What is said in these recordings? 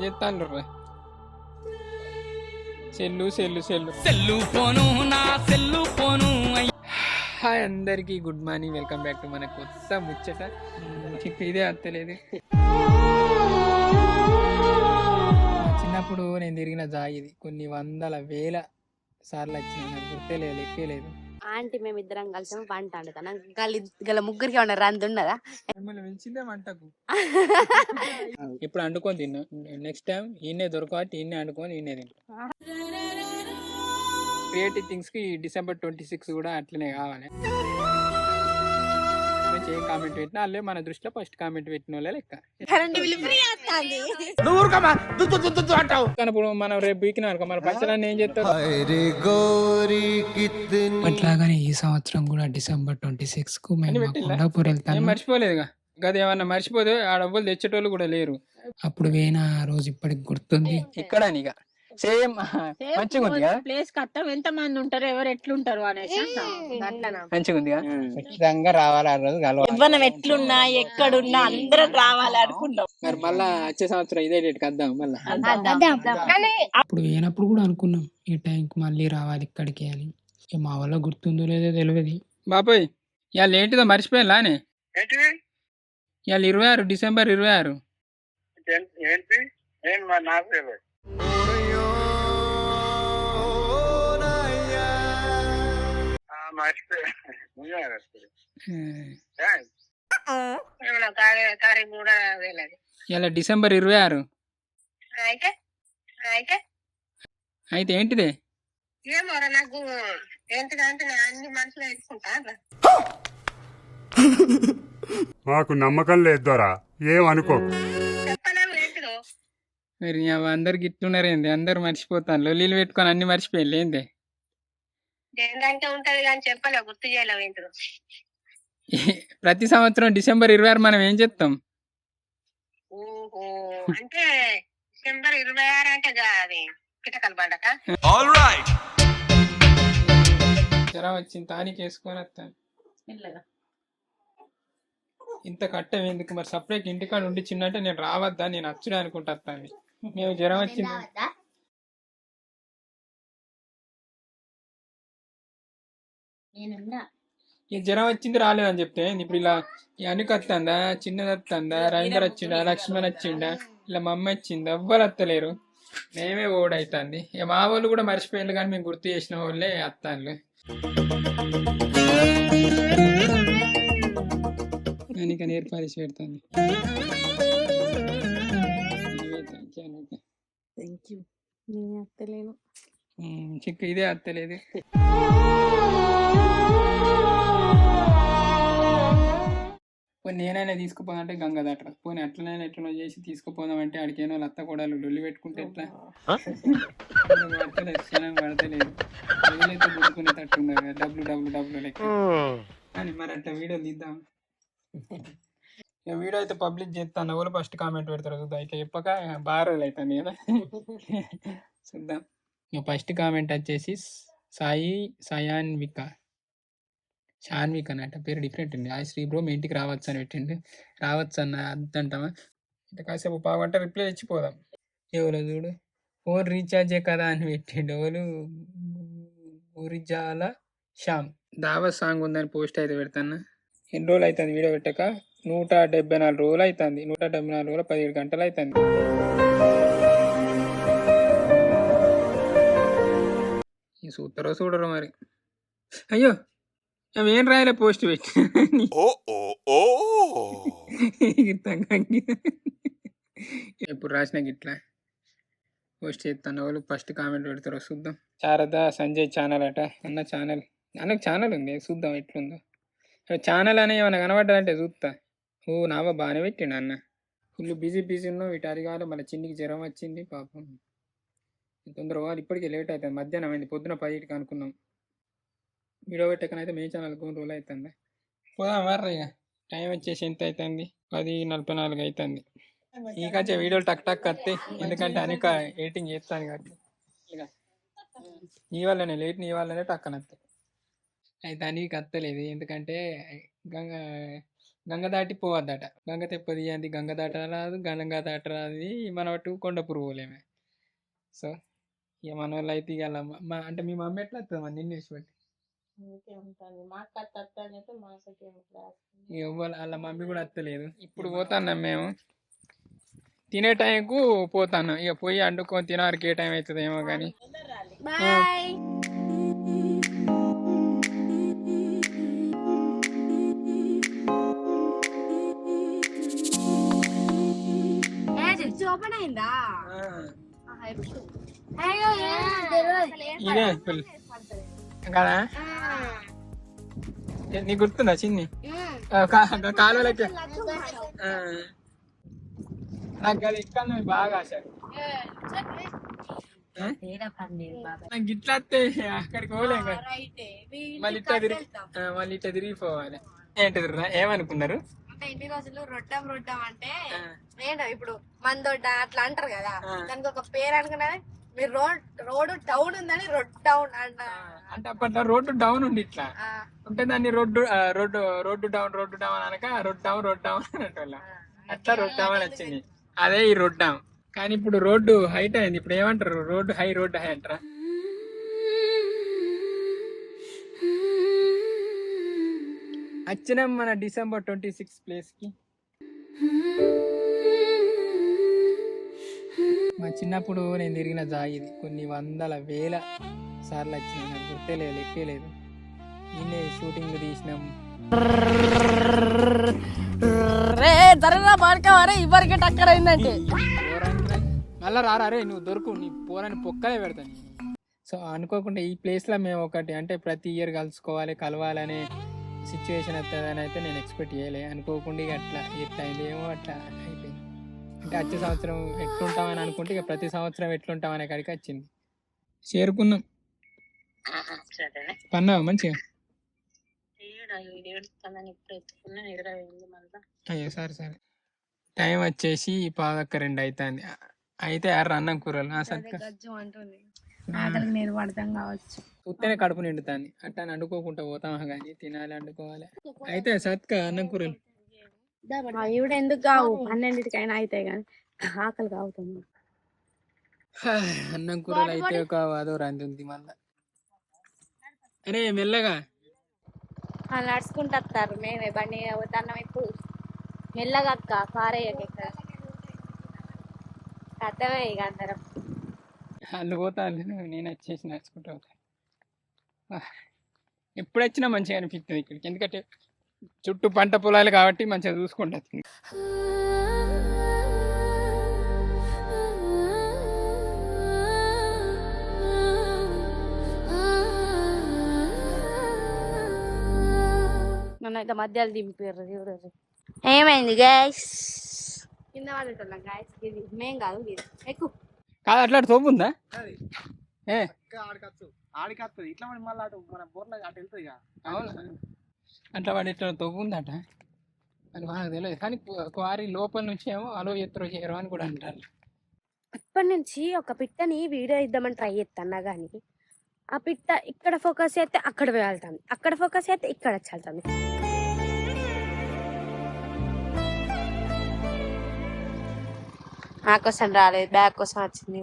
చేస్తాను cell cell cell cell phone నా cell phone. Hi అందరికీ good morning, welcome back to మన కొత్త ముచ్చట. ఇదే అత్తలేదు. చిన్నప్పుడు నేను తిరిగిన జాగిది కొన్ని వందల వేల సార్లు వచ్చినాయి, నాకు గుర్తేలేదు, లెక్కేలేదు. ఆంటీ మేమిద్దరం కలిసి వంట వండుతాను. గల ముగ్గురికి ఏమన్నా రంది ఉన్నదా? మిమ్మల్ని పెంచిందే వంటకు. ఇప్పుడు వండుకొని తిన్నా, నెక్స్ట్ టైం ఈయనే దొరకబట్టి ఈయనే వండుకొని ఈయనే తింటా. క్రియేటివ్ థింగ్స్ కి December 26 కూడా అట్లనే కావాలి. ఏ కామెంట్ పెట్టినా వాళ్ళే మన దృష్టిలో ఫస్ట్ కామెంట్ పెట్టిన వాళ్ళే లెక్క. ఇప్పుడు మనం రేపు బీకినా అనుకో మన పచ్చడాన్ని ఏం చేస్తారు. అట్లాగానే ఈ సంవత్సరం కూడా December 26 కు మేము కొండాపూర్ వెళ్తాను. మర్చిపోలేదుగా గది, ఏమన్నా మర్చిపోతే ఆడవ్వలు తెచ్చేటోళ్ళు కూడా లేరు. అప్పుడు వేనా రోజు ఇప్పటికి గుర్తుంది. ఇక్కడ ఇక సేమ్ మంచిగా ఉంది కదా ప్లేస్ కట్టం, ఎంత మంది ఉంటారు, ఎవరు ఎట్లుంటారు అనేసి మంచిగా ఉంది కదా. ఖచ్చితంగా రావాలి ఆ రోజు కలవాలి. మనం ఎట్లున్నా ఎక్కడున్నా అందరం రావాలి అనుకుంటాం. మరి మళ్ళా వచ్చే సంవత్సరం ఇదే డేట్ కద్దాం మళ్ళా. అప్పుడు వేనప్పుడు కూడా అనుకున్నాం ఈ టైంకి మళ్ళీ రావాలి ఇక్కడికి అని. మా వల్ల గుర్తుందో లేదో తెలియదు. బాబాయ్ ఇవాళ ఏంటిదో మర్చిపోయానే. ఇవాళ 26 December 26. ఇలా December 26. అయితే ఏంటిదే? నాకు ఏంటిదంటే అన్ని మనసులో పెట్టుకుంటా. మాకు నమ్మకం లేదు దొరా, ఏమనుకో. మరి అందరికి ఇట్లున్నారు ఏంది, అందరు మర్చిపోతాను. లొల్లీలు పెట్టుకొని అన్ని మర్చిపోయారు ఏంది. ఉంటది కానీ చెప్పలే, గుర్తు చేయలేవు ఏంటో. ప్రతి సంవత్సరం December 26 మనం ఏం చేస్తాం అంటే December 26 అంటే అది పిటకల పండగ. జ్వరం వచ్చింది తానికి వేసుకొని వస్తాను. ఇంత కట్టం ఎందుకు మరి, సపరేట్ ఇంటికాడ ఉండి చిన్నంటే నేను రావద్దా, నేను వచ్చుడే అనుకుంటా వస్తాను. మేము జ్వరం వచ్చింది ఈ జ్వరం వచ్చింది రాలేదని చెప్తే ఇప్పుడు ఇలా అనుక వస్తుందా, చిన్నది వస్తుందా, రవీందర్ వచ్చిండా, లక్ష్మణ్ వచ్చిండా, ఇలా మా అమ్మ వచ్చిందా, ఎవ్వరు వస్తలేరు. మేమే ఓడైతుంది. ఇక మా వాళ్ళు కూడా మర్చిపోయారు కానీ మేము గుర్తు చేసిన వాళ్ళే వస్తాను. నేను ఇక నేర్పాలిసి పెడతాను. చిక్కు ఇదే అత్తలేదు. పోనీ నేనైనా తీసుకుపోదామంటే గంగ దాట, పోనీ అట్లనైనా ఎట్లనో చేసి తీసుకుపోదామంటే ఆడికేనో అత్త కూడా లొల్లి పెట్టుకుంటే ఎట్లా పడతలేదు, క్షణం పడతలేదు. రోజులైతే గుర్తుకునే తట్టున్నారు కదా, డబ్బులు లెక్క అని. మరి అట్లా వీడియోలు తీద్దాం. వీడియో అయితే పబ్లిక్ చేస్తాను, ఎవరు ఫస్ట్ కామెంట్ పెడతారు చూద్దాం. అయితే చెప్పక బాగా రోజులు అవుతుంది కదా, చూద్దాం. ఫస్ట్ కామెంట్ వచ్చేసి షాన్విక్ అన్నట్టు పేరు డిఫరెంట్ ఉంది. శ్రీ బ్రో మీ ఇంటికి రావచ్చు అని పెట్టిండు. రావచ్చు అన్న అద్దంటామా, ఇట్లా కాసేపు పావుగంట రిప్లై ఇచ్చిపోదాం. ఎవరు చూడు ఫోన్ రీఛార్జే కదా అని పెట్టిండు. ఎవరు ఉరిజాల శ్యామ్. దావత్ సాంగ్ ఉందని పోస్ట్ అయితే పెడతాను. ఎన్ని రోజులు అవుతుంది వీడియో పెట్టక? 174 రోజులు అవుతుంది. 174 రోజులు 17 గంటలు అవుతుంది. ఈ సూత్తరో చూడరు మరి. అయ్యో ఏం రాయలే పోస్ట్ పెట్టి. ఎప్పుడు రాసిన గిట్లా పోస్ట్ చేస్తాను. వాళ్ళు ఫస్ట్ కామెంట్ పెడతారో చూద్దాం. శారదా సంజయ్ ఛానల్ అట. అన్నకు ఛానల్ ఉంది, చూద్దాం ఎట్లుందో. ఛానల్ అని ఏమైనా కనబడ్డాదంటే చూస్తా. నావా బాగానే పెట్టిండు అన్న. ఫుల్ బిజీ ఉన్నావు. వీటి అడిగాలి మళ్ళీ చిన్నికి జ్వరం వచ్చింది పాపం. తొందరగా వాళ్ళు ఇప్పటికే లేట్ అవుతుంది. మధ్యాహ్నం అయింది, పొద్దున 10కి అనుకున్నాం. వీడియో పెట్టకనైతే మే ఛానల్ 3 రోజులు అవుతుంది. పోదాం వర్ర. ఇక టైం వచ్చేసి ఎంత అవుతుంది? 10:44 అవుతుంది. ఇంకొచ్చే వీడియోలు టక్ వస్తాయి, ఎందుకంటే అనేక ఎడిటింగ్ చేస్తాను కాబట్టి. ఇక నీ వల్లనే టక్కన వస్తాయి. అయితే అనికి వస్తలేదు, ఎందుకంటే గంగ దాటి పోవద్దట. గంగ తెప్పది అంది, గంగ దాట రాదు, గంగ దాట రాదు, మన అటు కొండపూరు పోలేమే. సో ఇక మన వాళ్ళు అయితే ఇక అలా అంటే మీ మమ్మీ ఎట్లా వస్తుంది మన నిన్ను వేసి పెట్టి ఇక వాళ్ళ మమ్మీ కూడా వస్తలేదు. ఇప్పుడు పోతాన్నాం మేము తినే టైంకు పోతాను. ఇక పోయి వండుకొని తినడానికి ఏ టైం అవుతుంది ఏమో కానీ. బాయ్. ఓపెన్ అయిందా? ఇదే ఫుల్ కదా. నీకు గుర్తుందా చిన్ని కాలువలకి? నాకు అది ఇక్కడ బాగా ఆశ. నాకు ఇట్లా వస్తే అక్కడికి పోలేం కదా. మళ్ళీ ఇట్లా తిరిగిపోవాలి. ఏంటిది ఏమనుకున్నారు? ఇన్ని రోజులు రొట్టం అంటే ఏంటో ఇప్పుడు మందొడ్డ అట్లా అంటారు కదా, దానికి ఒక పేరు అనుకున్నది. మీరు రోడ్డు టౌన్ ఉందని రోడ్ టౌన్ అంటే అప్పట్లో రోడ్డు డౌన్ ఉండి ఇట్లా ఉంటే దాన్ని రోడ్డు డౌన్ అనక రోడ్ డౌన్ అనేటోళ్ళ. అట్లా రోడ్ డౌన్ అని వచ్చింది. అదే ఈ రోడ్ డౌన్. కానీ ఇప్పుడు రోడ్డు హైట్ అయింది. ఇప్పుడు ఏమంటారు? రోడ్డు హై అంటారా? వచ్చినాం మన December 26 ప్లేస్కి. మా చిన్నప్పుడు నేను తిరిగిన జాగిది కొన్ని వందల వేల సార్లు వచ్చినాయి. నాకు గుర్తేలేదు, ఎక్కేలేదు. ఈయనే షూటింగ్ తీసినాం. ఇవరికి టక్కర్ అయిందంటే మళ్ళా రారే నువ్వు దొరుకు, నీ పోరాని పొక్కలే పెడతాను. సో అనుకోకుండా ఈ ప్లేస్లో మేము ఒకటి అంటే ప్రతి ఇయర్ కలవాలనే సిచ్యువేషన్ వస్తుందని అయితే నేను ఎక్స్పెక్ట్ చేయలే. అనుకోకుండా ఇక అట్లా ఎట్లా అయిందేమో అట్లా అయిపోయింది. అంటే వచ్చే సంవత్సరం ఎట్లుంటామని అనుకుంటే ఇక ప్రతి సంవత్సరం ఎట్లుంటామనే కాడికి వచ్చింది. చేరుకున్నాం. పన్నావా మంచిగా? అయ్యో సరే టైం వచ్చేసి 1:02 అవుతుంది. అయితే అన్నం కూరలు నేను పడతాం కావచ్చు. ఉత్తనే కడుపు నిండుతాంది. అట్లా వండుకోకుండా పోతామా కానీ తినాలి, వండుకోవాలి. అయితే సత్క అన్నం కూరలు ఇవిడ ఎందుకు కావు 12కైనా అయితే కానీ ఆకలి కావుతుంది. అన్నం కూరలు అయితే ఒక అదో రంది ఉంది మళ్ళా. అరే మెల్లగా నడుచుకుంటూ వస్తారు. మేమే బండి పోతాన్నాం. ఇప్పుడు మెల్లగా అక్క కారయ్యకి అర్థమే ఇక అందరం వాళ్ళు పోతాను, నేను వచ్చేసి నడుచుకుంటూ పోతాను. ఎప్పుడు వచ్చినా మంచిగా అనిపిస్తుంది ఇక్కడికి. ఎందుకంటే చుట్టూ పంట పొలాలు కాబట్టి మంచిగా చూసుకుంటుంది. నన్నైతే మధ్యలో దింపారు. చూడరు ఏమైంది గ్యాస్ కింద వాళ్ళ గ్యాస్. ఇది మేం కాదు, ఇది ఎక్కువ కాదు. అట్లా తోపుందా? అవును అట్లా వాడి ఇట్లా తవ్వుందట. అది బాగా తెలియదు. కానీ క్వారీ లోపల నుంచి ఏమో అలో ఎత్తురో చేయరు అని కూడా అంటారు. అప్పటి నుంచి ఒక పిట్టని వీడియో ఇద్దామని ట్రై చేస్తాను కానీ ఆ పిట్ట ఇక్కడ ఫోకస్ అయితే అక్కడ వెళ్తాను, అక్కడ ఫోకస్ అయితే ఇక్కడ వెళ్తాను. నా కోసం రాలేదు, బ్యాగ్ కోసం వచ్చింది.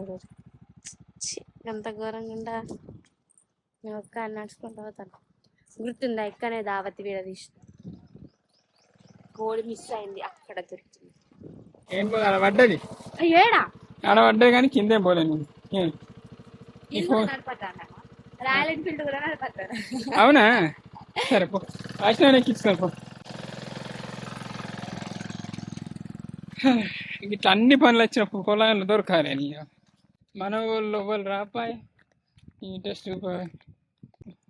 ఎంత ఘోరంగా నేను ఒక్క నడుచుకుంటూ పోతాను. గుర్తుందా ఇక్కడనే దావతి వీడ తీసిన కోడి మిస్ అయింది, అక్కడ దొరికింది. ఏం పడ్డది ఏడా ఆడ పడ్డాయి కానీ కిందేం పోలేను. రాయల్ ఎన్ఫీల్డ్ కూడా నడిపోతారు. అవునా? సరే పో, వచ్చిన ఎక్కించుకోరు పో. ఇట్లా అన్ని పనులు వచ్చిన పొలాలు దొరకాలి. మన వాళ్ళు రాపాయి ఇంట్రెస్ట్.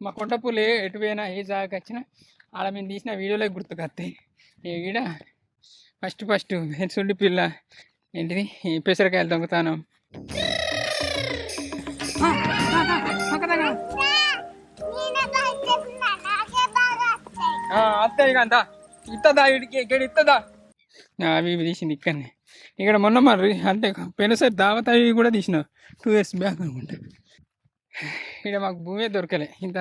మా కొండపూలు ఎటు పోయినా ఏ జాగా వచ్చినా ఆడ మేము తీసిన వీడియోలోకి గుర్తుకొస్తాయి. ఈడ ఫస్ట్ సుండి పిల్ల ఏంటిది పెసరకాయలు దొంగతాను. అత్తయ్య అంతా ఇస్తుందా ఇక్కడికి ఇస్తుందా? అవి తీసింది ఇక్కడనే. ఇక్కడ మొన్న మరి అంటే పెనుసరి దావత అవి కూడా తీసిన 2 years బ్యాక్ అనుకుంటా. ఇక్కడ మాకు భూమే దొరకలే ఇంత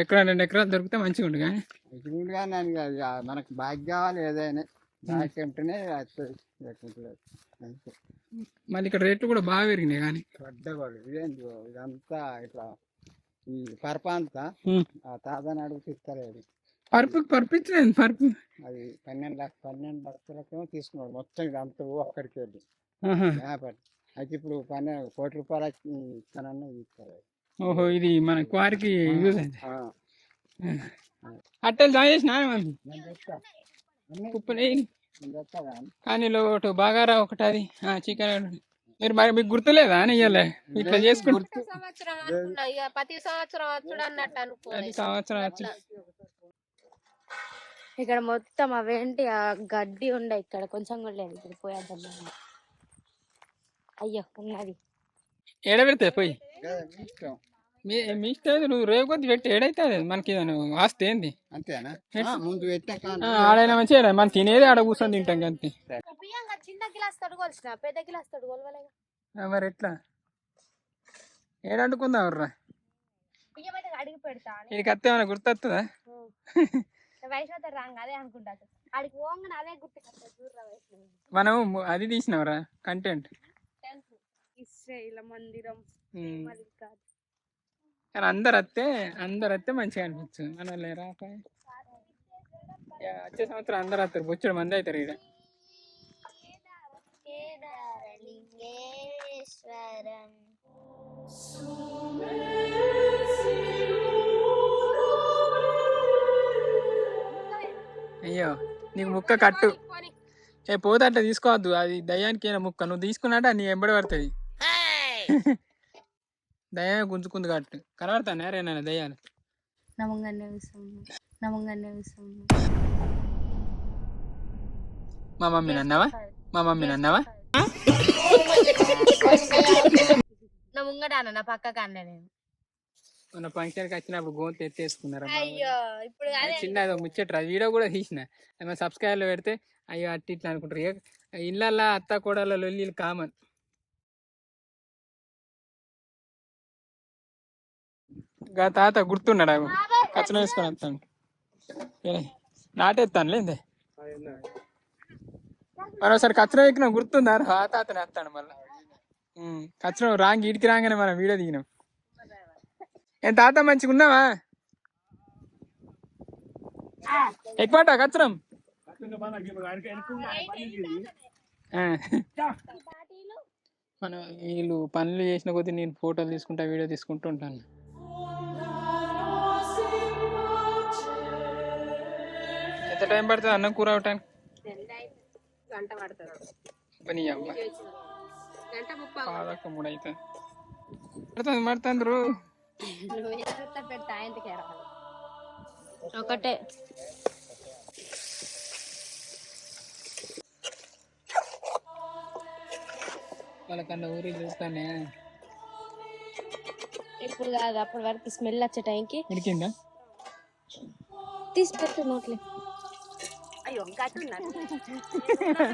ఎకరా 2 ఎకరాలు దొరికితే మంచిగా ఉండు కానీ ఎదురుగా మనకు బాగా కావాలి ఏదైనా బాగా ఉంటేనే వస్తుంది లేకుంటే అంతే. మళ్ళీ ఇక్కడ రేట్లు కూడా బాగా పెరిగినాయి కానీ పడ్డవాడు ఇదేంటి ఇదంతా ఇట్లా ఈ పరప అంతా ఆ తాతని అడుగు ఇస్తలేదు. పరుపు అది 12 లక్షలకేమో తీసుకున్నాడు మొత్తం ఇదంతా అక్కడికి వెళ్ళి వ్యాపారం. అయితే ఇప్పుడు 1 కోటి రూపాయలు ఇస్తానన్నా ఇస్తారు. ఓహో ఇది మన క్వారీకి యూజ్ అయింది. అట్టలు జాయిన్ చేసిన ఉప్పుని కానీ ఒకటి బాగారా ఒకటి అది చికెన్ మీరు మీకు గుర్తులేదా అని ఇవ్వలే ఇట్లా చేసుకుంటే ప్రతి సంవత్సరం వచ్చుడు అన్నట్టు అనుకో. ప్రతి సంవత్సరం వచ్చి ఇక్కడ మొత్తం అవేంటి ఆ గడ్డి ఉండే ఇక్కడ కొంచెం కూడా లేదు. ఇక్కడ పోయేద్దాం. అయ్యో ఉన్నది ఏడబెడితే పోయి మీ ఇష్టం నువ్వు రేపు కొద్ది పెట్టి ఏడైతే మనకి ఆస్తి ఏంది అంతేనా ముందు పెట్టాక ఆడైనా మంచిగా మనం తినేది ఆడ కూర్చొని తింటాం అంతే. చిన్న గిలాస్ తడుకోవాల్సిన పెద్ద గిలాస్ తడుకోవాలి మరి ఎట్లా ఏడంటుకుందా ఎవర్రా బియ్యం అయితే అడిగి పెడతా ఇది కత్తే ఏమైనా గుర్తొస్తుందా? వైష్ణవ రాంగ్ అదే అనుకుంటా. అడిగి పోగానే అదే గుర్తు మనం అది తీసినవరా కంటెంట్ ఇస్రాయేల్ మందిరం కానీ అందరు వస్తే మంచిగా అనిపించింది. మన లేరా వచ్చే సంవత్సరం అందరు వస్తారు బొచ్చడు మంది అవుతారు ఇక్కడ. అయ్యో నీకు ముక్క కట్టు పోతే అట్లా తీసుకోవద్దు. అది దయ్యానికి అయినా ముక్క నువ్వు తీసుకున్నట్టు నీ ఎంబడి పడుతుంది. దయ్యమే గుంజుకుంది కట్టు కనబడతాను రేనా దయ్యాలు మా మమ్మీ అన్నావా నా ముంగట అన్న నా పక్కకు అన్న నేను మన ఫంక్షన్కి వచ్చినప్పుడు గోంతు ఎత్తేసుకున్నారా అయ్యో ఇప్పుడు చిన్న ముచ్చట్రా వీడియో కూడా తీసిన ఏమైనా సబ్స్క్రైబర్లు పెడితే అయ్యో అట్టి ఇట్లా అనుకుంటారు. ఇళ్ళల్లో అత్త కోడళ్ళ లొల్లీలు కామన్. తాత గుర్తున్నాడా కచ్చన వేసుకొని వస్తాను నాటేస్తాను లేదే మరోసారి కచ్చన ఎక్కినా గుర్తుందా ఆ తాతనే వస్తాను మళ్ళీ కచ్చన రాంగ్ ఇడికి రాగానే మనం వీడియో దిగినాం. ఏం తాత మంచిగా ఉన్నావా? ఎక్కువ కచ్చరం మన వీళ్ళు పనులు చేసిన కొద్దీ నేను ఫోటోలు తీసుకుంటా వీడియో తీసుకుంటూ ఉంటాను. ఎంత టైం పడుతుంది అన్నం కూర అవటానికి? గంట పడుతుంది. పని అమ్మ 3 అవుతుంది పడుతుండ్రు. ఒకటే వాళ్ళకన్నా ఊరికి చూస్తానే ఇప్పుడు కాదు అప్పటి వరకు స్మెల్ వచ్చే టైంకి ఉడికిందా తీసి పెట్టు నోట్లే. అయ్యో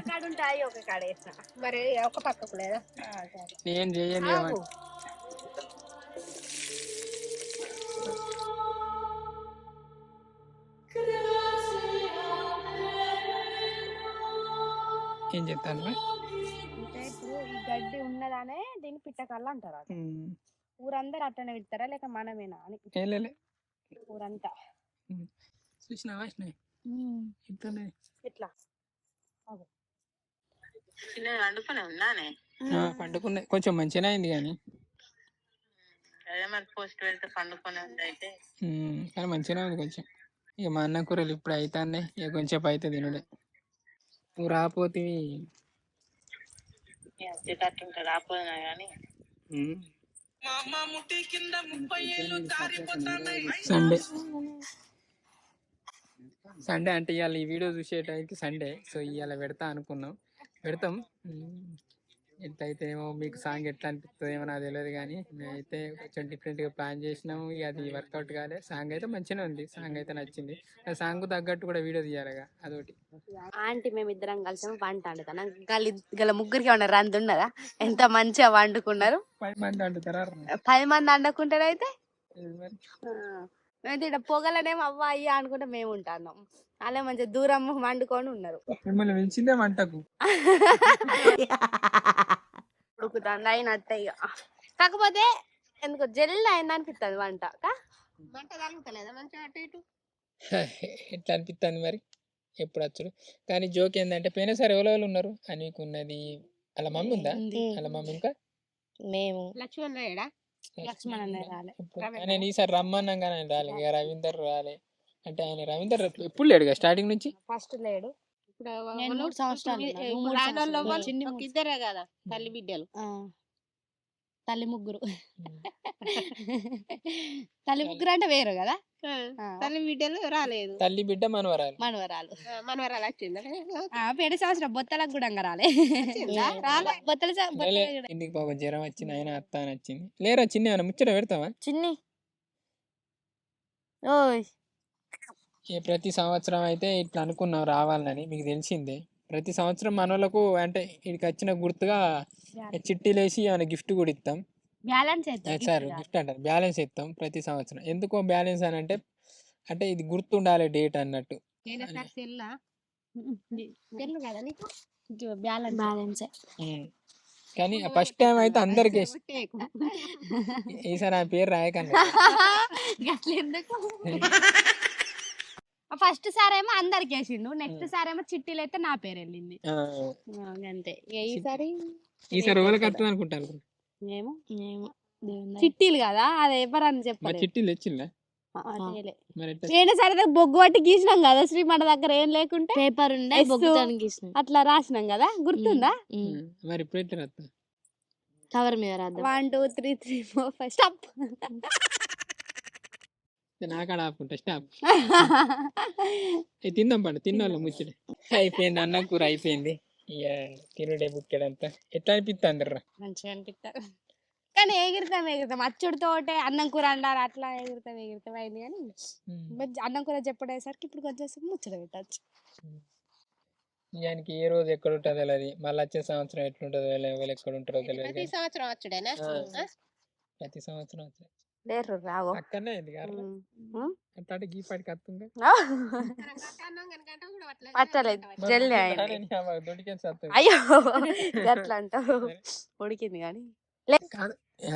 కాడుంటాయి ఒక కాడ వేసిన మరి ఒక పక్కకు లేదా నేను చేయను. ఏం చెప్తాను అంటే ఇప్పుడు ఈ గడ్డి ఉన్నదానే దీన్ని పిట్టకల్లా అంటారు. ఊరందరూ అట్టనే విడతారా లేక మనమేనా అని ఊరంతా చూసినావా ఎట్లా పండుకున్నాయి కొంచెం మంచిగానే అయింది కానీ కానీ మంచిగానే ఉంది కొంచెం. ఇక మా అన్న కూరలు ఇప్పుడు అవుతాయి ఇక కొంచెం అయితే తినడే. నువ్వు రాపోతే సండే అంటే ఇవాళ ఈ వీడియో చూసే టైంకి సండే. సో ఇవాళ పెడతాం. ఎట్లయితేనేమో మీకు సాంగ్ ఎట్లా అనిపిస్తుందేమో నాకు తెలియదు కానీ మేమైతే కొంచెం డిఫరెంట్గా ప్లాన్ చేసినాము. ఇక అది వర్కౌట్ కాలే. సాంగ్ అయితే మంచిగానే ఉంది, సాంగ్ అయితే నచ్చింది. ఆ సాంగ్ తగ్గట్టు కూడా వీడియో తీయాలిగా అదొకటి. ఆంటీ మేము ఇద్దరం కలిసి వంట వండుతాను. గల ముగ్గురికి ఉన్న రంది ఉన్నదా? ఎంత మంచిగా వండుకున్నారు. 10 మంది అంటుతారా? 10 మంది వండుకుంటారైతే మరి మేము ఇక్కడ పొగలనేమో అవ్వ అయ్యా అనుకుంటే మేము ఉంటాన్నాం. అలా మంచిగా దూరం వండుకొని ఉన్నారు. మిమ్మల్ని పెంచిందే వంటకు. ఉడుకుతుంది అయినట్టే ఇక. కాకపోతే ఎందుకో జల్లి అయింది అనిపిస్తుంది వంట. వంట కలుగుతలేదా మంచిగా అటు ఇటు? ఎట్లా అనిపిస్తుంది మరి ఎప్పుడు వచ్చుడు. కానీ జోక్ ఏంటంటే పోయినసారి ఎవరెవరు ఉన్నారు? అనికు ఉన్నది, అలా మమ్మీ ఉందా? అలా మమ్మీ ఇంకా మేము లక్ష్మణ్ రాయడా? లక్ష్మణ్ అన్నయ్య రాలే. ఆయన ఈసారి రమ్మన్నాం కానీ ఆయన రాలే. ఇక రవీందర్ రాలే. అంటే ఆయన రవీందర్ ఎప్పుడు లేడుగా స్టార్టింగ్ నుంచి. ఫస్ట్ లేడు. నేను 3 సంవత్సరాలు ఇద్దరే కదా తల్లి బిడ్డలు. తల్లి ముగ్గురు. తల్లి ముగ్గురు అంటే వేరు కదా. తల్లి బిడ్డలు రాలేదు. తల్లి బిడ్డ మనవరాలు. మనవరాలు వచ్చిందా? పేడు సంవత్సరం బొత్తలకు కూడా రాలే. ఇంటికి పాప జ్వరం వచ్చింది, ఆయన అత్త అని వచ్చింది. లేరా చిన్న ఏమైనా ముచ్చట పెడతావా? చిన్ని ఓయ్ ప్రతి సంవత్సరం అయితే ఇట్లా అనుకున్నాం రావాలని. మీకు తెలిసిందే ప్రతి సంవత్సరం మనోళ్ళకు అంటే ఇక్కడికి వచ్చిన గుర్తుగా చిట్టీలు వేసి ఏమైనా గిఫ్ట్ కూడా ఇస్తాం. బ్యాలెన్స్ సార్ గిఫ్ట్ అంటారు, బ్యాలెన్స్ ఇస్తాం ప్రతి సంవత్సరం. ఎందుకో బ్యాలెన్స్ అని అంటే అంటే ఇది గుర్తుండాలి డేట్ అన్నట్టు. బ్యాలెన్స్ కానీ ఫస్ట్ టైం అయితే అందరికి ఈసారి ఆ పేరు రాయకండి. ఫస్ట్ సార్ ఏమో అందరికి వేసిండు, నెక్స్ట్ సార్ ఏమో చిట్టీలు అయితే నా పేరు వెళ్ళింది. అంతే. ఈసారి ఎవరికి వస్తుంది అనుకుంటాను. ఏమో చిట్టీలు కదా, అది ఎవరని చెప్పాలి. చిట్టీలు తెచ్చిందా? పోయిన సరే బొగ్గు పట్టి గీసినాం కదా శ్రీమంట దగ్గర, ఏం లేకుంటే పేపర్ ఉండే అట్లా రాసినాం కదా, గుర్తుందా? మరి ఇప్పుడు ఎట్లా రాస్తా? కవర్ మీద రాద్దాం. 1 2 3 3 4 5 స్టాప్. నాకాడ ఆపుకుంటా స్టాప్. తిందాం పండు, తిన్నాళ్ళు ముచ్చట అయిపోయింది. అన్నం కూర అయిపోయింది. ఇక తిరుడే బుక్కెడంతా ఎట్లా అనిపిస్తుంది రా? మంచిగా అనిపిస్తారు కానీ ఎగురుతాం అచ్చుడితోటే అన్నం కూర అంటారు, అట్లా ఎగురుతాం అయింది. కానీ అన్నం కూర చెప్పడేసరికి ఇప్పుడు కొంచెం ముచ్చట పెట్టచ్చు. నిజానికి ఏ రోజు ఎక్కడ ఉంటుందో తెలియదు, మళ్ళీ వచ్చే సంవత్సరం ఎట్లుంటుందో ఎవరు ఎక్కడ ఉంటారో తెలియదు. ప్రతి సంవత్సరం వచ్చాడేనా? ప్రతి సంవత్సరం వచ్చాడు లేరు రావు అక్కడనే అయింది అట్లా గీపాటికి వస్తుంది. పట్టలేదు జల్లి అయ్యో అట్లా అంటావు. ఉడికింది కానీ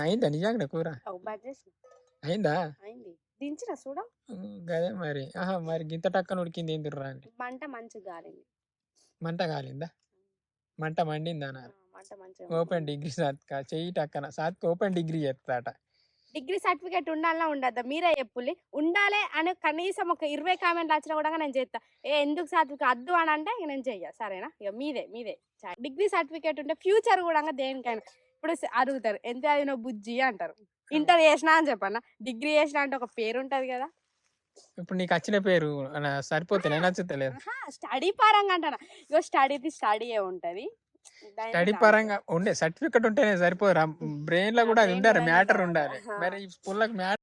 అయిందా నిజంగా కూర? అయిందా? అయింది. దించిన చూడ గదే మరి. మరి గింత టక్కన ఉడికింది ఏం తిర్రా అంటే మంట మంచిగా కాలింది. మంట కాలిందా? మంట మండిందా? మంట మంచిగా. ఓపెన్ డిగ్రీ సాత్కా చెయ్యి టక్కన సాత్కి ఓపెన్ డిగ్రీ చేస్తాట. డిగ్రీ సర్టిఫికేట్ ఉండాలన్నా ఉండద్దా? మీరే చెప్పులి. ఉండాలి అని కనీసం ఒక 20 కామెంట్లు వచ్చినా కూడా నేను చేస్తా. ఎందుకు సర్టిఫికేట్ వద్దు అని అంటే నేను చెయ్య. సరేనా? ఇక మీదే డిగ్రీ సర్టిఫికేట్ ఉంటే ఫ్యూచర్ కూడా దేనికైనా ఇప్పుడు అడుగుతారు ఎంత చదివిన బుజ్జి అంటారు. ఇంటర్ చేసినా అని చెప్పన్నా, డిగ్రీ చేసినా అంటే ఒక పేరు ఉంటది కదా. ఇప్పుడు నీకు వచ్చిన పేరు సరిపోతే నచ్చుతలేదు. స్టడీ పరంగా అంటానా? ఇగో స్టడీయే ఉంటది. స్టడీ పరంగా ఉండే సర్టిఫికెట్ ఉంటేనే సరిపోదురా, బ్రెయిన్ లో కూడా అది ఉండాలి, మ్యాటర్ ఉండాలి. మరి స్కూల్లకు మ్యాటర్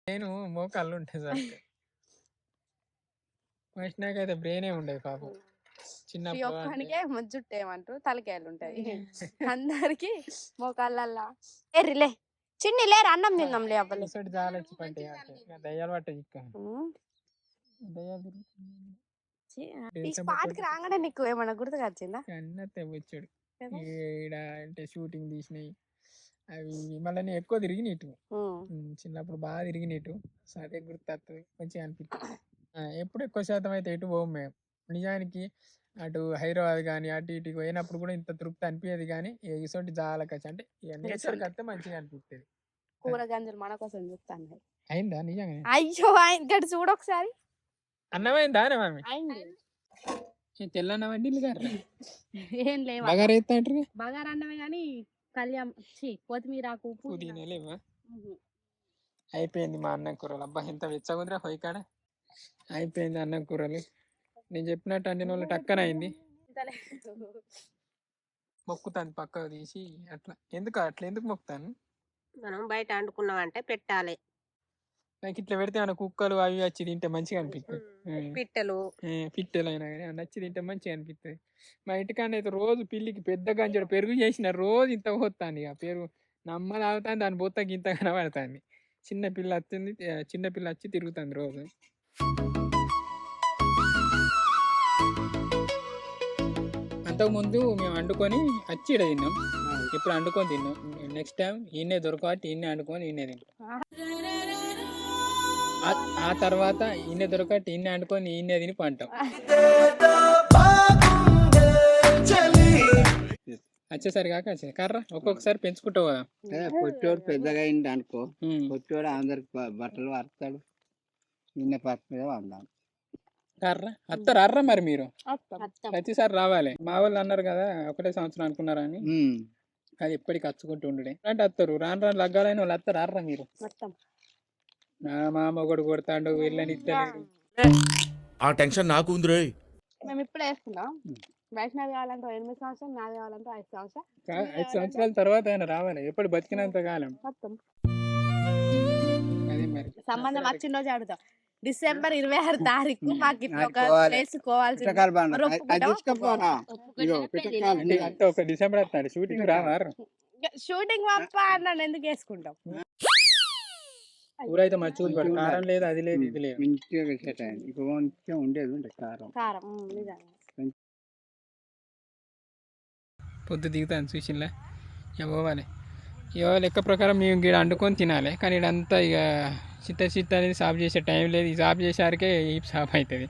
నేను మోకాళ్ళు ఉంటాయి సార్. అయితే బ్రెయిన్ ఉండేది పాపం చిన్నప్పుడు. జుట్టు ఏమంటారు తలకాయలు ఉంటాయి అందరికి మోకాళ్ళల్లా. ఎర్రిలే చిన్ని లేరు అన్నం తిందాంలే. అవ్వలే చాలా దయ్యాలు పట్ట స్పాట్కి రాగానే నీకు ఏమన్నా గుర్తుకు వచ్చిందా? అన్నతే వచ్చాడు ఈడ అంటే షూటింగ్ తీసినాయి అవి. మళ్ళీ నేను ఎక్కువ తిరిగినట్టు చిన్నప్పుడు బాగా తిరిగినట్టు, సో అదే గుర్తొస్తుంది, మంచిగా అనిపిస్తుంది. ఎప్పుడు ఎక్కువ శాతం అయితే ఎటు పోము మేము. నిజానికి అటు హైదరాబాద్ కానీ అటు ఇటుకి పోయినప్పుడు కూడా ఇంత తృప్తి అనిపించేది. కానీ ఇసోటి చాలా కచ్చి అంటే నేచర్కి వస్తే మంచిగా అనిపిస్తుంది. కూర గంజలు మన కోసం చూస్తాను. అయిందా నిజంగా? అయ్యో గడి చూడు ఒకసారి. అన్నమైందా మమ్మీ? తెల్లన్న వడ్డీలు గారు ఏం లేవు బగారా ఎత్తా అంటారు. బగారా అన్నమే కానీ కళ్యాణ్ కొత్తిమీర పుదీనా లేవా? అయిపోయింది మా అన్నం కూరలు. అబ్బా ఎంత వెచ్చగుందిరా పొయ్యి కాడ. అయిపోయింది అన్నం కూరలు. నేను చెప్పినట్టు అండిన వాళ్ళు టక్కన అయింది. మొక్కుతాను పక్కకు తీసి అట్లా. ఎందుకు మొక్కుతాను? మనం బయట వండుకున్నామంటే పెట్టాలి. నాకు ఇట్లా పెడితే ఏమైనా కుక్కలు అవి వచ్చి తింటే మంచిగా అనిపిస్తుంది. పిట్టలు పిట్టలు అయినా కానీ నచ్చి తింటే మంచిగా అనిపిస్తుంది. మా ఇంటికాడ అయితే రోజు పిల్లికి పెద్ద గంజడు పెరుగు చేసిన రోజు ఇంత పోతాను. ఇక పెరుగు నమ్మ తాగుతాను, దాని బొత్త గింత కనబడుతుంది. చిన్న పిల్ల వచ్చింది, చిన్న పిల్ల వచ్చి తిరుగుతుంది రోజు. అంతకుముందు మేము వండుకొని వచ్చి ఇక్కడ తిన్నాం. ఇప్పుడు వండుకొని తిన్నాం. నెక్స్ట్ టైం ఈయనే దొరకబట్టి ఈయనే వండుకొని ఈయనే తింటాం. ఆ తర్వాత ఈయన దొరకట్టి ఈయన వండుకొని ఈయనే తిని పంటాం. వచ్చేసరి కాక వచ్చేది కర్ర ఒక్కొక్కసారి పెంచుకుంటావు కదా. పొట్టోడు పెద్దగా అయింది అనుకో, పొట్టోడు అందరికి బట్టలు వస్తాడు. నిన్న పక్క మీద వండాలి కర్ర అర్ర మరి మీరు ప్రతిసారి రావాలి. మా వాళ్ళు అన్నారు కదా ఒకటే సంవత్సరం అనుకున్నారా అని. అది ఎప్పటికి వచ్చుకుంటూ ఉండే అంటే వస్తారు. రాను రాను లగ్గాలైన వాళ్ళు వస్తారు. అర్ర మీరు నా మామ ఒకడు కొడతాడు వెళ్ళని ఆ టెన్షన్ నాకు ఉంది రే. మేము ఇప్పుడు వేసుకున్నాం. వైష్ణవి కావాలంటే 8 సంవత్సరాలు, నాది కావాలంటే 5 సంవత్సరాలు. 5 సంవత్సరాల తర్వాత ఆయన రావాలి. ఎప్పుడు బతికినంత కాలం. అదే మరి సంబంధం వచ్చిన రోజు అడుగుతాం. డిసెంబర్ 26 తారీఖు మాకు ఇట్లా ఒక చేసుకోవాల్సి అంటే ఒక డిసెంబర్ వస్తాడు షూటింగ్ రావారు. షూటింగ్ పంప అన్నాను. ఎందుకు వేసుకుంటాం? ఊరైతే మంచిగా ఉంది. కారం లేదు, అది లేదు, ఇది లేదు. మంచిగా ఉండేది కారం. పొద్దు దిగుతాను చూసిలా. ఇక పోవాలి. ఇక లెక్క ప్రకారం మేము ఇక్కడ వండుకొని తినాలి. కానీ ఇదంతా ఇక చిత్త అనేది సాఫ్ చేసే టైం లేదు. ఈ సాఫ్ చేసేసరికే ఈ సాఫ్ అవుతుంది.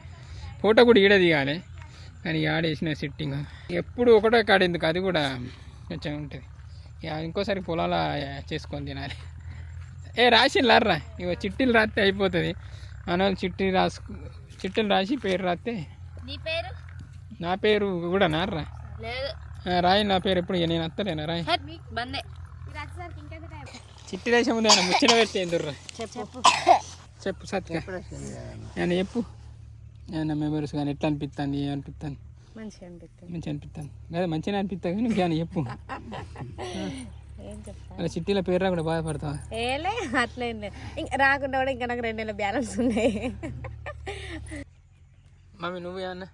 ఫోటో కూడా ఈడ దిగాలి. కానీ ఆడేసిన సెట్టింగ్ ఎప్పుడు ఒకటో కాడ ఎందుకు, అది కూడా కొంచెం ఉంటుంది. ఇక ఇంకోసారి పొలాల చేసుకొని తినాలి. రాసిల్లారా ఇక చిట్టీలు రాస్తే అయిపోతుంది. మన చిట్టీలు రాసి పేరు రాస్తే. నా పేరు కూడా నారా రాయి. నా పేరు ఎప్పుడు నేను వస్తలేనా రాయి. చిట్టి రాసే ముందు ఆయన ముచ్చిన పెట్టి ఎందుర్రా చెప్పు సత్య నేను చెప్పు. ఏమన్నా మెమరీస్ కానీ ఎట్లా అనిపిస్తుంది, ఏమనిపిస్తుంది? మంచిగా అనిపిస్తుంది కదా. మంచిగా అనిపిస్తుంది కానీ ఇంకేమైనా చెప్పు. అలా చిట్టీల పేరు రాకుండా బాధపడతావా? ఏలే అట్లేం లేదు. ఇంకా రాకుండా కూడా ఇంకా నాకు 2 నెలల బ్యాలెన్స్ ఉన్నాయి. మమ్మీ నువ్వు ఏమన్నా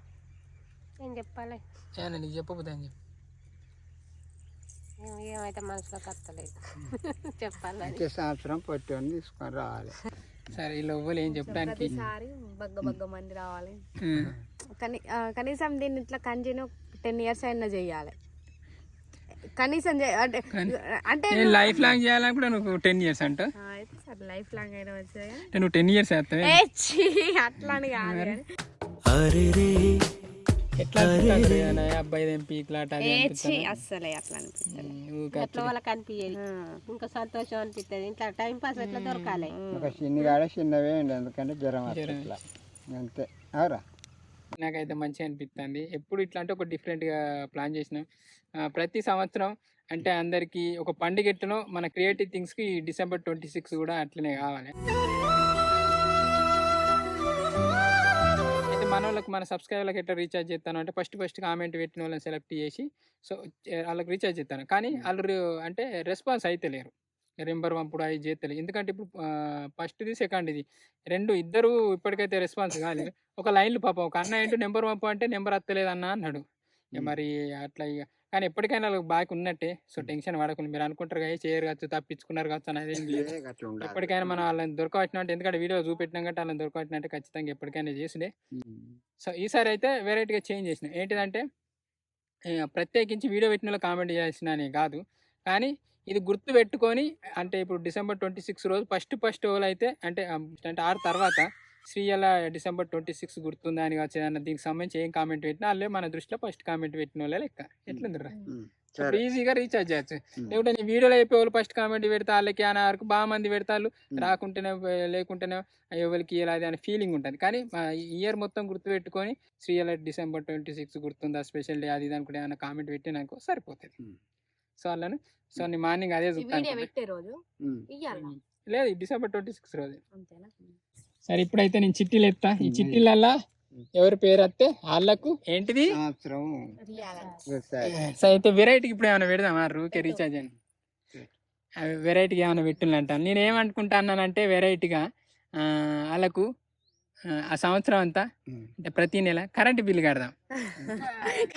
ఏం చెప్పాలి? ఏమన్నా నీకు చెప్పబోతా అని చెప్పు. ఏమైతే మనసులో కత్తలేదు చెప్పాలి. సంవత్సరం పొట్టోని తీసుకొని రావాలి. సరే ఇలా ఇవ్వాలి ఏం చెప్పడానికి. బగ్గ మంది రావాలి. కనీసం దీన్ని ఇట్లా కంటిన్యూ 10 years అయినా చెయ్యాలి. కనీసం అంటే లైఫ్ లాంగ్ చేయాలని కూడా నువ్వు 10 years అంట. లైఫ్ లాంగ్ అయినా వచ్చాయి. నువ్వు 10 years వేస్తావే అట్లా అని కాదు. ఎట్లా అబ్బాయి అస్సలే అట్లా ఎట్లా వాళ్ళకి అనిపించేది. ఇంకా సంతోషం అనిపిస్తుంది. ఇంట్లో టైం పాస్ ఎట్లా దొరకాలి. ఒక చిన్నవే ఉండే ఎందుకంటే జ్వరం అంతే. అవురా నాకైతే మంచిగా అనిపిస్తుంది. ఎప్పుడు ఇట్లా అంటే ఒక డిఫరెంట్గా ప్లాన్ చేసినాం. ప్రతి సంవత్సరం అంటే అందరికీ ఒక పండుగ ఎట్లనో మన క్రియేటివ్ థింగ్స్కి December 26 కూడా అట్లనే కావాలి. అయితే మన వాళ్ళకి మన సబ్స్క్రైబర్లకు ఎట్లా రీఛార్జ్ చేస్తాను అంటే ఫస్ట్ కామెంట్ పెట్టిన వాళ్ళని సెలెక్ట్ చేసి సో వాళ్ళకి రీఛార్జ్ చేస్తాను. కానీ వాళ్ళు అంటే రెస్పాన్స్ అయితే లేరు. నెంబర్ పంపుడు అవి చేస్తలేదు. ఎందుకంటే ఇప్పుడు ఫస్ట్ది సెకండ్ది ఇద్దరు ఇప్పటికైతే రెస్పాన్స్ కాలేదు. ఒక లైన్లు పాపం ఒక అన్న ఏంటో నెంబర్ పంపు అంటే నెంబర్ వస్తలేదు అన్న అన్నాడు. మరి అట్లా ఇక కానీ ఎప్పటికైనా వాళ్ళకి బాగా ఉన్నట్టే. సో టెన్షన్ పడకుండా మీరు అనుకుంటారు కదా చేయరు కావచ్చు తప్పించుకున్నారు కావచ్చు అనేది ఏం లేదు. ఎప్పటికైనా మనం వాళ్ళని దొరకవచ్చినట్టు ఎందుకంటే వీడియో చూపెట్టినాం కంటే వాళ్ళని దొరకవచ్చినట్టే ఖచ్చితంగా ఎప్పటికైనా చేసుడే. సో ఈసారి అయితే వెరైటీగా చేంజ్ చేసిన ఏంటిదంటే ప్రత్యేకించి వీడియో పెట్టిన కామెంట్ చేసిన అని కాదు. కానీ ఇది గుర్తు పెట్టుకొని అంటే ఇప్పుడు December 26 రోజు ఫస్ట్ ఓవర్ అయితే అంటే 6 తర్వాత శ్రీయల December 26 గుర్తుందా అని వచ్చేదన్న దీనికి సంబంధించి ఏం కామెంట్ పెట్టినా వాళ్ళే మన దృష్టిలో ఫస్ట్ కామెంట్ పెట్టిన వాళ్ళే లెక్క. ఎట్లుందిరా ఈజీగా రీఛార్జ్ చేయొచ్చు. లేకుంటే నీ వీడియోలో అయిపోయి వాళ్ళు ఫస్ట్ కామెంట్ పెడతా వాళ్ళకి అనే వరకు బాగా మంది పెడతారు. రాకుంటేనే లేకుంటేనే ఎవరికి ఇలా అది అనే ఫీలింగ్ ఉంటుంది. కానీ ఇయర్ మొత్తం గుర్తు పెట్టుకొని శ్రీయల December 26 గుర్తుందా స్పెషల్ డే అది ఇది అనుకుంటే ఏమైనా కామెంట్ పెట్టినాకో సరిపోతుంది. సో వాళ్ళను సో నీ మార్నింగ్ అదే చూస్తాను లేదు డిసెంబర్ 26 రోజు. అంతేనా? సరే ఇప్పుడైతే నేను చిట్టీలు ఎత్తా. ఈ చిట్టీలల్లా ఎవరి పేరు వస్తే వాళ్ళకు ఏంటిది సంవత్సరం వ్యవసాయం. సో అయితే వెరైటీకి ఇప్పుడు ఏమైనా పెడదామా రూకే రీఛార్జ్ అని వెరైటీగా ఏమైనా పెట్టిందంటాను. నేను ఏమనుకుంటున్నానంటే వెరైటీగా వాళ్ళకు ఆ సంవత్సరం అంతా అంటే ప్రతి నెల కరెంటు బిల్లు కడదాం.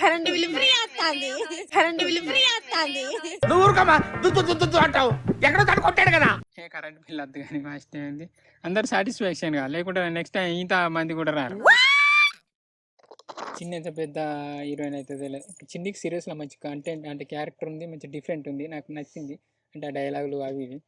కరెంట్ బిల్లు ఫ్రీ వస్తుంది, కరెంట్ బిల్లు ఫ్రీ వస్తుంది. ఏ కరెంట్ బిల్ వద్దు కానీ ఫస్ట్ ఏంది అందరు సాటిస్ఫాక్షన్ గా, లేకుంటే నెక్స్ట్ టైం ఇంత మంది కూడా రారు. చిన్న పెద్ద హీరోయిన్ అయితే తెలియదు. చిన్నికి సీరియస్లో మంచి కంటెంట్ అంటే క్యారెక్టర్ ఉంది, మంచి డిఫరెంట్ ఉంది, నాకు నచ్చింది. అంటే ఆ డైలాగులు అవి ఇవి.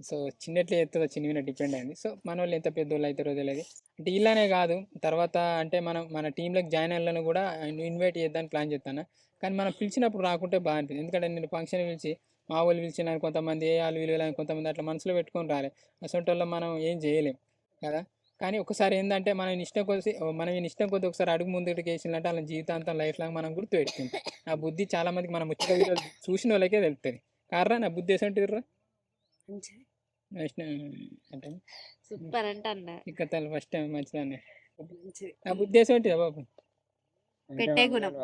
సో చిన్నట్లే ఎత్తుందో చిన్న మీద డిపెండ్ అయింది. సో మన వాళ్ళు ఎంత పెద్దోళ్ళు అవుతారో తెలియదు. అంటే ఇలానే కాదు, తర్వాత అంటే మన టీంలోకి జాయిన్ అయ్యాలను కూడా ఇన్వైట్ చేద్దామని ప్లాన్ చేస్తాను. కానీ మనం పిలిచినప్పుడు రాకుంటే బాగుంటుంది. ఎందుకంటే నేను ఫంక్షన్ పిలిచి మా వాళ్ళు పిలిచిన కొంతమంది ఏ వాళ్ళు విలువలని కొంతమంది అట్లా మనసులో పెట్టుకొని రాలే. అసలు వల్ల మనం ఏం చేయలేం కదా. కానీ ఒకసారి ఏంటంటే మనం ఇష్టం కొద్ది ఒకసారి అడుగు ముందుకు వేసినట్టు అలా జీవితాంతం లైఫ్ లాంగ్ మనం గుర్తు పెట్టుకుంటాం. ఆ బుద్ధి చాలా మందికి మనం ముచ్చట వీడియోలు చూసిన వాళ్ళకే తెలుస్తుంది. కారణం నా బుద్ధి వేసేంటిర్రా అంటే సూపర్ అంటే అన్న ఇక్కడ ఫస్ట్ టైం మంచిదాన్ని నా బుద్ధి వేసేంటిదా బాబు పెట్టే గుణం.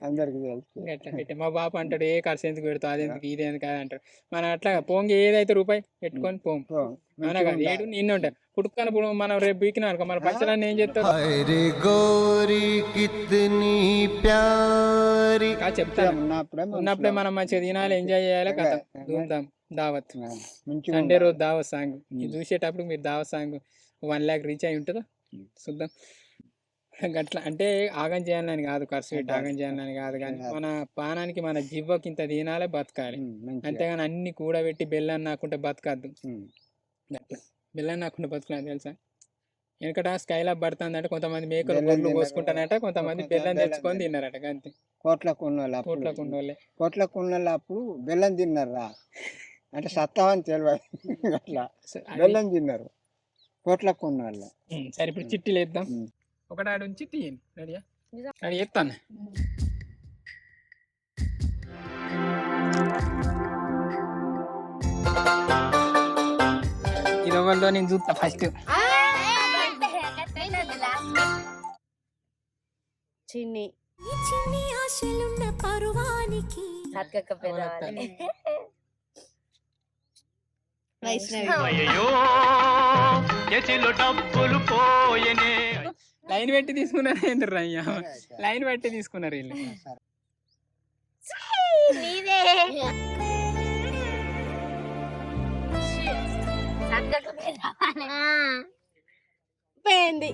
అందరికి తెలుసు. అట్లా పెట్టే మా బాబు అంటాడు ఏ ఖర్చు ఎందుకు పెడతావు అదెందుకు ఇదేందుకు కాదు అంటాడు. మనం అట్లా పోంగి ఏదైతే రూపాయి పెట్టుకొని పోం అవునా కాదు. ఏడు నిన్ను ఉంటాయి పుట్టుకొని ఇప్పుడు మనం రేపు బీకినా అనుకో మన పైసలన్నీ ఏం చేస్తారు చెప్తాను. ఉన్నప్పుడే మనం మంచిగా తినాలి, ఎంజాయ్ చేయాలి కదా. ధూమ్ధాం దావత్ సండే రోజు దావత్ సాంగ్ ఇది చూసేటప్పుడు మీరు దావత్ సాంగ్ 1 lakh రీచ్ అయి ఉంటుందా చూద్దాం. అట్లా అంటే ఆగం చేయాలని కాదు, ఖర్చు పెట్టి ఆగం చేయాలని కాదు, కానీ మన పానానికి మన జివ్వకి ఇంత తినాలే బతకాలి. అంతేగాని అన్ని కూడబెట్టి బెల్లం నాకుంటే బతకద్దు. బెల్లం నాకుంటే బతకలేదు తెలుసా. ఎందుకంటే స్కైలాబ్ పడుతుందంటే కొంతమంది మేకలు గొర్రెలు కోసుకుంటానట, కొంతమంది బెల్లం తెచ్చుకొని తిన్నారట. అంతే కోట్లకు ఉన్నోళ్ళు అప్పుడు బెల్లం తిన్నారా అంటే సత్తావని తెలియదు. అట్లా బెల్లం తిన్నారు కోట్లకు ఉన్న వాళ్ళు. సరే ఇప్పుడు చిట్టీలు వేద్దాం. ఒకటి ఆడు ఉంచి తీయండి. రెడీయా? రెడీ ఎత్తాను. ఇది ఎవరిదో నేను చూస్తా ఫస్ట్. చిన్ని లైన్ పెట్టి తీసుకున్నారు ఏంటరా? లైన్ పెట్టి తీసుకున్నారు వీళ్ళు. పోయింది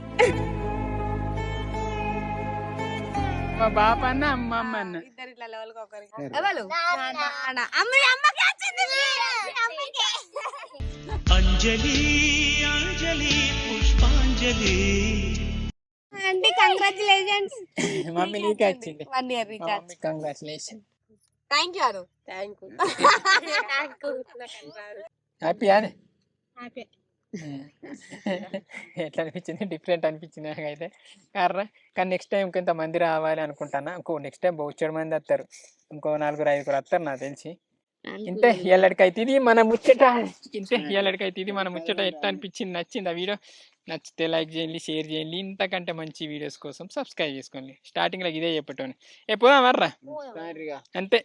మా బాప అన్న అమ్మ అన్న ఇద్దరు ఇట్లా లెవెల్కి ఒకరికి అంజలి అంజలి పుష్పాంజలి. అంటే కంగ్రాచులేషన్స్ మమ్మీ నీకే వచ్చింది. 1 year recharge. Congratulation. Thank you Anu. Thank you. Happy అదే హ్యాపీ. ఎట్లా అనిపించింది? డిఫరెంట్ అనిపించింది నాకైతే. కానీ నెక్స్ట్ టైం ఇంకొంత మంది రావాలి అనుకుంటాను. నెక్స్ట్ టైం బహుచడు మంది వస్తారు, ఇంకో 4-5 వస్తారు నాకు తెలిసి. ఇంతే ఎల్లడికైతే ఇది మన ముచ్చట. ఎట్లా అనిపించింది? నచ్చింది ఆ వీడియో? నచ్చితే లైక్ చేయండి, షేర్ చేయండి. ఇంతకంటే మంచి వీడియోస్ కోసం సబ్స్క్రైబ్ చేసుకోండి. స్టార్టింగ్లో ఇదే చెప్పటోని ఎప్పుడా మర్రా అంతే.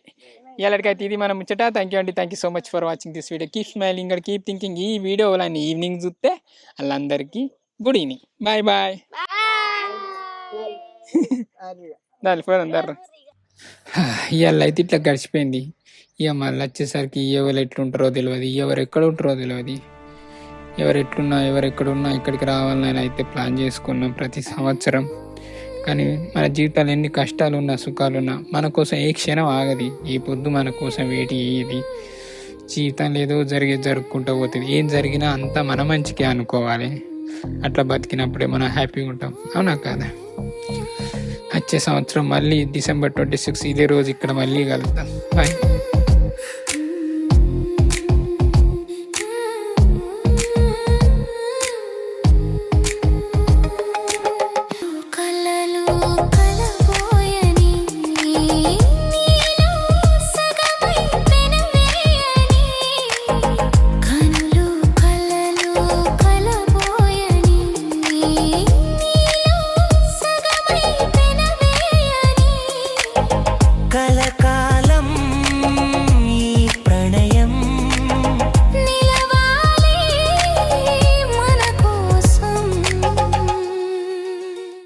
ఎల్లడికైతే ఇది మన ముచ్చట. థ్యాంక్ యూ అండి. Thank you so much for watching this video. Keep smiling and keep thinking. ఈ వీడియో వాళ్ళని ఈవినింగ్ చూస్తే వాళ్ళందరికీ గుడ్ ఈవినింగ్. Bye bye. దాని పోదాం దర్రా. ఇవాళ అయితే ఇట్లా గడిచిపోయింది. ఇక మళ్ళీ వచ్చేసరికి ఎవరు ఎట్లుంటారో తెలియదు, ఎవరు ఎక్కడ ఉంటారో తెలియదు. ఎవరు ఎక్కడున్నా ఇక్కడికి రావాలని అయితే ప్లాన్ చేసుకున్నాం ప్రతి సంవత్సరం. కానీ మన జీవితాలు ఎన్ని కష్టాలున్నా సుఖాలున్నా మన కోసం ఏ క్షణం ఆగది. ఈ పొద్దు మన కోసం వేటి ఇది జీవితంలో ఏదో జరుగుకుంటూ పోతుంది. ఏం జరిగినా అంతా మన మంచికే అనుకోవాలి. అట్లా బతికినప్పుడే మనం హ్యాపీగా ఉంటాం. అవునా కాదా? వచ్చే సంవత్సరం మళ్ళీ December 26 ఇదే రోజు ఇక్కడ మళ్ళీ కలుద్దాం. బాయ్. కలలు